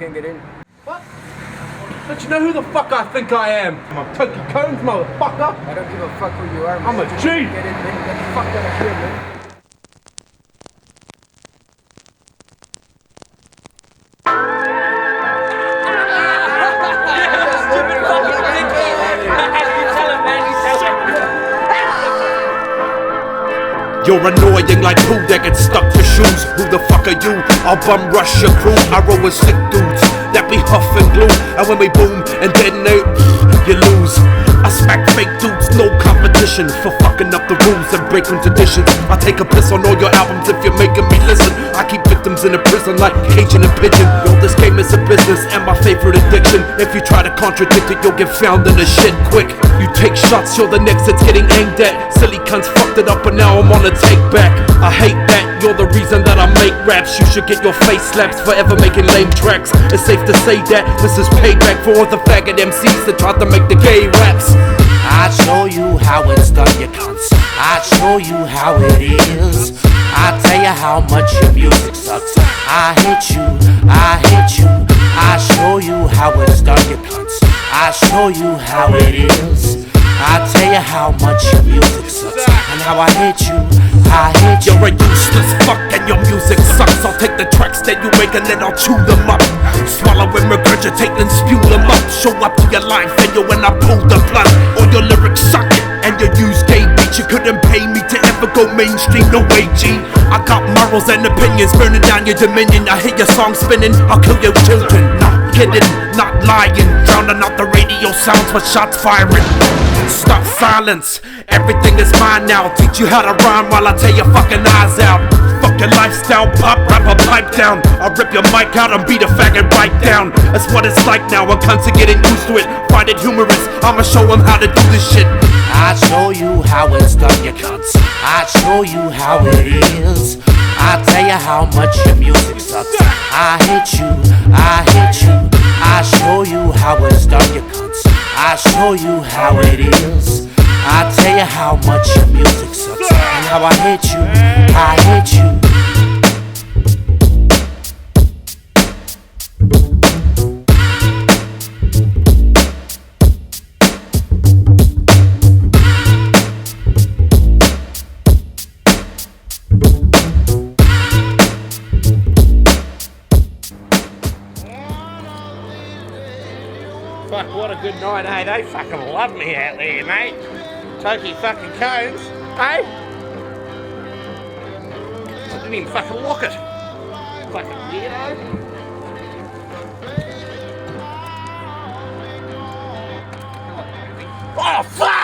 can't get in. What? Don't you know who the fuck I think I am? I'm Toki Combs, motherfucker. I don't give a fuck who you are, man. I'm a Just G. Get in, man. Get the fuck out of here, man. You're annoying like poo that gets stuck to shoes. Who the fuck are you? I'll bum rush your crew. I roll with sick dudes that be huff and glue. And when we boom and detonate, you lose. I smack fake dudes, no competition for fucking up the rules and breaking traditions. I take a piss on all your albums if you're making me listen. I keep victims in a prison like Cajun and Pigeon. Yo, this game is a business and my favorite addiction. If you try to contradict it, you'll get found in the shit quick. You take shots, you're the next that's getting aimed at. Silly cunts fucked it up and now I'm on a take back. I hate that, you're the reason that I make raps. You should get your face slapped forever making lame tracks. It's safe to say that this is payback for all the faggot MCs that tried to make the gay raps. I'll show you how it's done, you cunts. I'll show you how it is. I'll tell you how much your music sucks. I hate you, I hate you. I'll show you how it's done, you cunts. I'll show you how it is. I'll tell you how much your music sucks and how I hate you, I hate you. You're a useless fuck and your music sucks. I'll take the tracks that you make and then I'll chew them up. Swallow and regurgitate and spew them up. Show up to your live venue when I pull the plug. All your lyrics suck and you use gay beats. You couldn't pay me to ever go mainstream, no way G. I got morals and opinions burning down your dominion. I hear your song spinning, I'll kill your children. Not kidding, not lying. Drowning out the radio sounds with shots firing. Stop silence, everything is mine now. Teach you how to rhyme while I tear your fucking eyes out. Fuck your lifestyle, pop, rap a pipe down. I'll rip your mic out and beat a faggot right down. That's what it's like now, I'm cunts are getting used to it. Find it humorous, I'ma show them how to do this shit. I'll show you how it's done, you cunts. I'll show you how it is. I'll tell you how much your music sucks. I hate you, I hate you. I'll show you how it's done, you cunts. I'll show you how it is. I'll tell you how much your music sucks and how I hate you, I hate you. Fuck, what a good night, eh? They fucking love me out there, mate. Toki fucking Combs, eh? I didn't even fucking look it. Fucking weirdo. Oh, fuck!